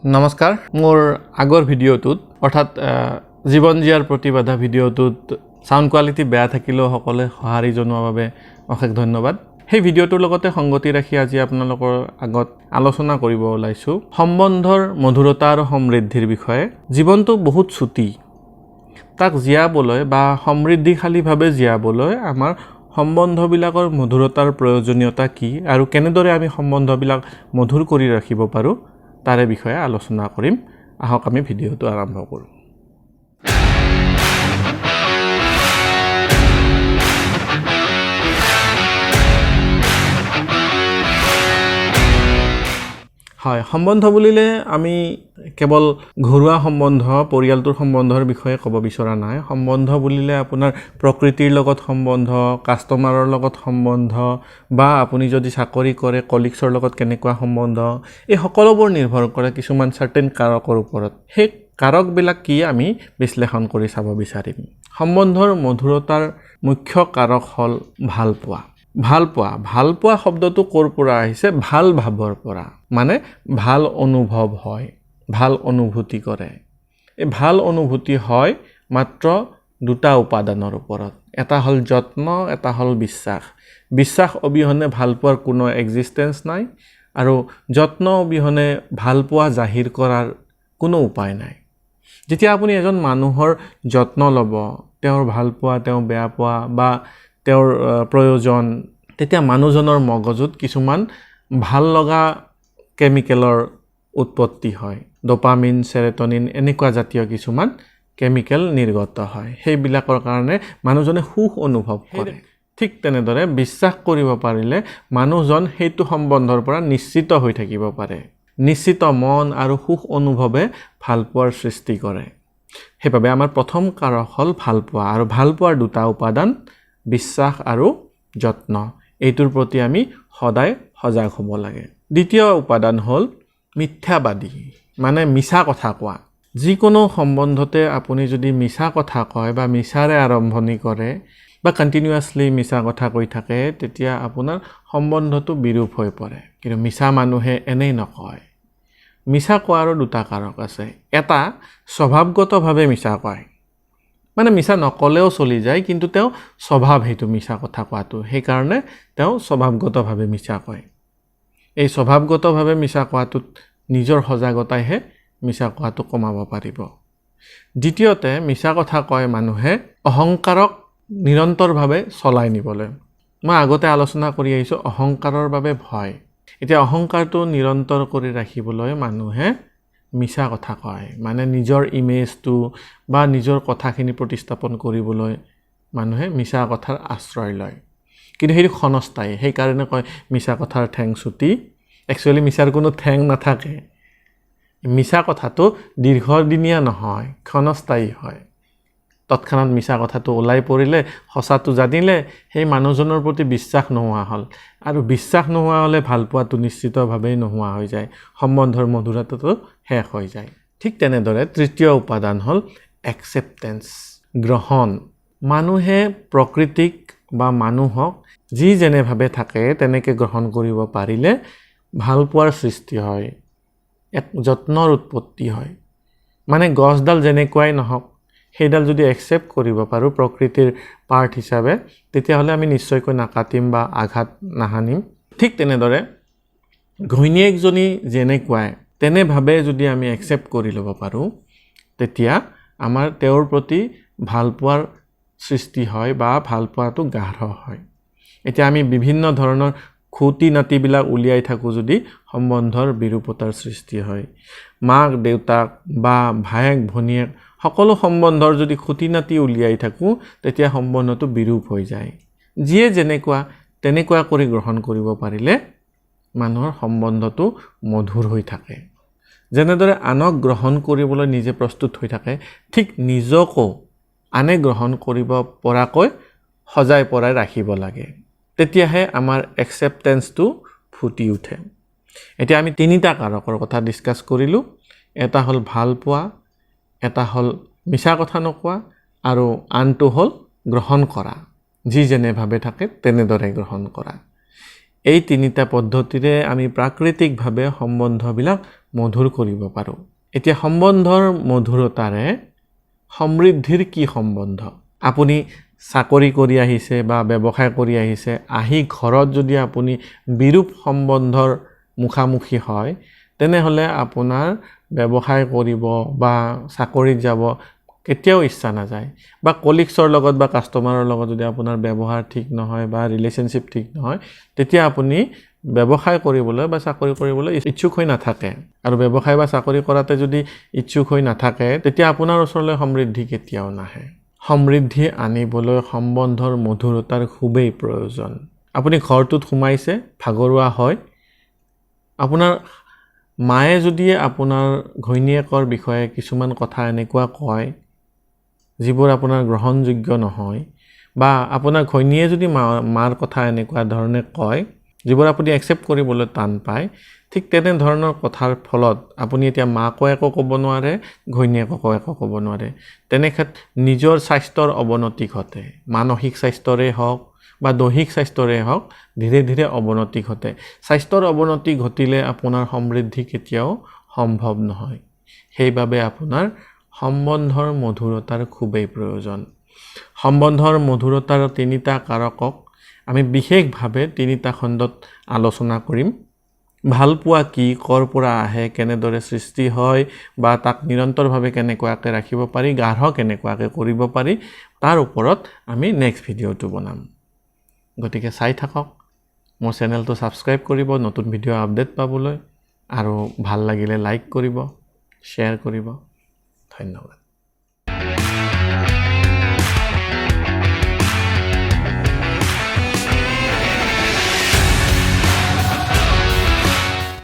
নমস্কাৰ মোৰ আগৰ ভিডিঅ'টোত অৰ্থাৎ জীৱন জীয়াৰ প্ৰতিবাধা ভিডিঅ'টোত সাউণ্ড কোৱালিটি বেয়া থাকিলেও সকলোৱে সঁহাৰি জনোৱাৰ বাবে অশেষ ধন্যবাদ সেই ভিডিঅ'টোৰ লগতে সংগতি ৰাখি আজি আপোনালোকৰ আগত আলোচনা কৰিব ওলাইছো সম্বন্ধৰ মধুৰতা আৰু সমৃদ্ধিৰ বিষয়ে জীৱনটো বহুত ছুটি তাক জীয়াবলৈ বা সমৃদ্ধিশালীভাৱে জীয়াবলৈ আমাৰ সম্বন্ধবিলাকৰ মধুৰতাৰ প্ৰয়োজনীয়তা কি আৰু কেনেদৰে আমি সম্বন্ধবিলাক মধুৰ কৰি ৰাখিব পাৰোঁ তাৰে বিষয়ে আলোচনা কৰিম আহক আমি ভিডিঅ'টো আৰম্ভ কৰোঁ হয় সম্বন্ধ বুলিলে আমি কেৱল ঘৰুৱা সম্বন্ধ পৰিয়ালটোৰ সম্বন্ধৰ বিষয়ে ক'ব বিচৰা নাই সম্বন্ধ বুলিলে আপোনাৰ প্ৰকৃতিৰ লগত সম্বন্ধ কাষ্টমাৰৰ লগত সম্বন্ধ বা আপুনি যদি চাকৰি কৰে কলিগছৰ লগত কেনেকুৱা সম্বন্ধ এই সকলোবোৰ নিৰ্ভৰ কৰে কিছুমান সাৰ্টেন কাৰকৰ ওপৰত সেই কাৰকবিলাক কি আমি বিশ্লেষণ কৰি চাব বিচাৰিম সম্বন্ধৰ মধুৰতাৰ মুখ্য কাৰক হ'ল ভালপোৱা শব্দটো ক'ৰ পৰা আহিছে ভাল ভাৱৰ পৰা মানে ভাল অনুভৱ হয় ভাল অনুভূতি কৰে এই ভাল অনুভূতি হয় মাত্ৰ দুটা উপাদানৰ ওপৰত এটা হ'ল যত্ন এটা হ'ল বিশ্বাস অবিহনে ভালপোৱাৰ কোনো এক্সিষ্টেন্স নাই আৰু যত্ন অবিহনে ভালপোৱা জাহিৰ কৰাৰ কোনো উপায় নাই যেতিয়া আপুনি এজন মানুহৰ যত্ন ল'ব তেওঁৰ ভালপোৱা তেওঁ বেয়া পোৱা বা তেওঁৰ প্ৰয়োজন তেতিয়া মানুহজনৰ মগজুত কিছুমান ভাল লগা কেমিকেলৰ উৎপত্তি হয় ডোপামিন সেৰোটোনিন এনেকুৱা জাতীয় কিছুমান কেমিকেল নিৰ্গত হয় সেইবিলাকৰ কাৰণে মানুহজনে সুখ অনুভৱ কৰে ঠিক তেনেদৰে বিশ্বাস কৰিব পাৰিলে মানুহজন সেইটো সম্বন্ধৰ পৰা নিশ্চিত হৈ থাকিব পাৰে নিশ্চিত মন আৰু সুখ অনুভৱে ভালপোৱাৰ সৃষ্টি কৰে সেইবাবে আমাৰ প্ৰথম কাৰক হ'ল ভালপোৱা আৰু ভালপোৱাৰ দুটা উপাদান বিশ্বাস আৰু যত্ন এইটোৰ প্ৰতি আমি সদায় সজাগ হ'ব লাগে দ্বিতীয় উপাদান হ'ল মিথ্যাবাদী মানে মিছা কথা কোৱা যিকোনো সম্বন্ধতে আপুনি যদি মিছা কথা কয় বা মিছাৰে আৰম্ভণি কৰে বা কণ্টিনিউৱাছলি মিছা কথা কৈ থাকে তেতিয়া আপোনাৰ সম্বন্ধটো বিৰূপ হৈ পৰে কিন্তু মিছা মানুহে এনেই নকয় মিছা কোৱাৰো দুটা কাৰক আছে এটা স্বভাৱগতভাৱে মিছা কয় মানে মিছা নকলেও চলি যায় কিন্তু তেওঁ স্বভাৱ সেইটো মিছা কথা কোৱাটো সেইকাৰণে তেওঁ স্বভাৱগতভাৱে মিছা কয় এই স্বভাৱগতভাৱে মিছা কোৱাটোত নিজৰ সজাগতাইহে মিছা কোৱাটো কমাব পাৰিব দ্বিতীয়তে মিছা কথা কয় মানুহে অহংকাৰক নিৰন্তৰভাৱে চলাই নিবলৈ মই আগতে আলোচনা কৰি আহিছোঁ অহংকাৰৰ বাবে ভয় এতিয়া অহংকাৰটো নিৰন্তৰ কৰি ৰাখিবলৈ মানুহে মিছা কথা কয় মানে নিজৰ ইমেজটো বা নিজৰ কথাখিনি প্ৰতিস্থাপন কৰিবলৈ মানুহে মিছা কথাৰ আশ্ৰয় লয় কিন্তু সেইটো ক্ষণস্থায়ী সেইকাৰণে কয় মিছা কথাৰ ঠেং চুটি একচুৱেলি মিছাৰ কোনো ঠেং নাথাকে মিছা কথাটো দীৰ্ঘদিনীয়া নহয় ক্ষণস্থায়ী হয় তৎক্ষণাত মিছা কথাটো ওলাই পৰিলে সঁচাটো জানিলে সেই মানুহজনৰ প্ৰতি বিশ্বাস নোহোৱা হ'ল আৰু বিশ্বাস নোহোৱা হ'লে ভালপোৱাটো নিশ্চিতভাৱেই নোহোৱা হৈ যায় সম্বন্ধৰ মধুৰতাটো শেষ হৈ যায় ঠিক তেনেদৰে তৃতীয় উপাদান হ'ল একচেপ্টেন্স গ্ৰহণ মানুহে প্ৰকৃতিক বা মানুহক যি যেনেভাৱে থাকে তেনেকৈ গ্ৰহণ কৰিব পাৰিলে ভালপোৱাৰ সৃষ্টি হয় এক যত্নৰ উৎপত্তি হয় মানে গছডাল যেনেকুৱাই নহওক সেইডাল যদি একচেপ্ট কৰিব পাৰোঁ প্ৰকৃতিৰ পাৰ্ট হিচাপে তেতিয়াহ'লে আমি নিশ্চয়কৈ নাকাটিম বা আঘাত নাহানিম ঠিক তেনেদৰে ঘৈণীয়েকজনী যেনেকুৱাই তেনেভাৱে যদি আমি একচেপ্ট কৰি ল'ব পাৰোঁ তেতিয়া আমাৰ তেওঁৰ প্ৰতি ভালপোৱাৰ সৃষ্টি হয় বা ভালপোৱাটো গাঢ় হয় এতিয়া আমি বিভিন্ন ধৰণৰ খুঁটি নাতিবিলাক উলিয়াই থাকোঁ যদি সম্বন্ধৰ বিৰূপতাৰ সৃষ্টি হয় মাক দেউতাক বা ভায়েক ভনীয়েক সকলো সম্বন্ধৰ যদি খুঁটি নাতি উলিয়াই থাকোঁ তেতিয়া সম্বন্ধটো বিৰূপ হৈ যায় যিয়ে যেনেকুৱা তেনেকুৱা কৰি গ্ৰহণ কৰিব পাৰিলে মানুহৰ সম্বন্ধটো মধুৰ হৈ থাকে যেনেদৰে আনক গ্ৰহণ কৰিবলৈ নিজে প্ৰস্তুত হৈ থাকে ঠিক নিজকো আনে গ্ৰহণ কৰিব পৰাকৈ সজাই পৰাই ৰাখিব লাগে তেতিয়াহে আমাৰ একচেপ্টেন্সটো ফুটি উঠে এতিয়া আমি তিনিটা কাৰকৰ কথা ডিছকাছ কৰিলোঁ এটা হ'ল ভালপোৱা এটা হ'ল মিছা কথা নোকোৱা আৰু আনটো হ'ল গ্ৰহণ কৰা যি যেনেভাৱে থাকে তেনেদৰে গ্ৰহণ কৰা এই তিনিটা পদ্ধতিৰে আমি প্ৰাকৃতিকভাৱে সম্বন্ধবিলাক মধুৰ কৰিব পাৰোঁ। এতিয়া সম্বন্ধৰ মধুৰতাৰে সমৃদ্ধিৰ কি সম্বন্ধ? আপুনি চাকৰি কৰি আহিছে বা ব্যৱসায় কৰি আহিছে, আহি ঘৰত যদি আপুনি বিৰূপ সম্বন্ধৰ মুখামুখি হয়, তেনেহ'লে আপোনাৰ ব্যৱসায় কৰিব বা চাকৰিত যাব কেতিয়াও ইচ্ছা নাযায়। বা কলিগছৰ লগত বা কাষ্টমাৰৰ লগত যদি আপোনাৰ ব্যৱহাৰ ঠিক নহয় বা ৰিলেশ্যনশ্বিপ ঠিক নহয়, তেতিয়া আপুনি ব্যৱসায় কৰিবলৈ বা চাকৰি কৰিবলৈ ইচ্ছুক হৈ নাথাকে। আৰু ব্যৱসায় বা চাকৰি কৰাতে যদি ইচ্ছুক হৈ নাথাকে, তেতিয়া আপোনাৰ ওচৰলৈ সমৃদ্ধি কেতিয়াও নাহে। সমৃদ্ধি আনিবলৈ সম্বন্ধৰ মধুৰতাৰ খুবেই প্ৰয়োজন। আপুনি ঘৰটোত সোমাইছে, ভাগৰুৱা হয়, আপোনাৰ মায়ে যদি আপোনাৰ ঘৈণীয়েকৰ বিষয়ে কিছুমান কথা এনেকুৱা কয় যিবোৰ আপোনাৰ গ্ৰহণযোগ্য নহয়, বা আপোনাৰ ঘৈণীয়ে যদি মাৰ কথা এনেকুৱা ধৰণে কয় যিবোৰ আপুনি একচেপ্ট কৰিবলৈ টান পায়, ঠিক তেনেধৰণৰ কথাৰ ফলত আপুনি এতিয়া মাকো একো ক'ব নোৱাৰে, ঘৈণীয়েককো একো ক'ব নোৱাৰে। তেনেক্ষেত্ৰত নিজৰ স্বাস্থ্যৰ অৱনতি ঘটে। মানসিক স্বাস্থ্যৰে হওক বা দৈহিক স্বাস্থ্যৰে হওক, ধীৰে ধীৰে অৱনতি ঘটে। স্বাস্থ্যৰ অৱনতি ঘটিলে আপোনাৰ সমৃদ্ধি কেতিয়াও সম্ভৱ নহয়। সেইবাবে আপোনাৰ সম্বন্ধৰ মধুৰতাৰ খুবেই প্ৰয়োজন। সম্বন্ধৰ মধুৰতাৰ তিনিটা কাৰকক আমি বিশেষভাৱে তিনিটা খণ্ডত আলোচনা কৰিম। ভালপোৱা কি, ক'ৰ পৰা আহে, কেনেদৰে সৃষ্টি হয় বা তাক নিৰন্তৰভাৱে কেনেকুৱাকৈ ৰাখিব পাৰি, গাঢ় কেনেকুৱাকৈ কৰিব পাৰি, তাৰ ওপৰত আমি নেক্সট ভিডিঅ'টো বনাম। গতিকে চাই থাকক, মোৰ চেনেলটো ছাবস্ক্ৰাইব কৰিব নতুন ভিডিঅ' আপডেট পাবলৈ, আৰু ভাল লাগিলে লাইক কৰিব, শ্বেয়াৰ কৰিব। ধন্যবাদ।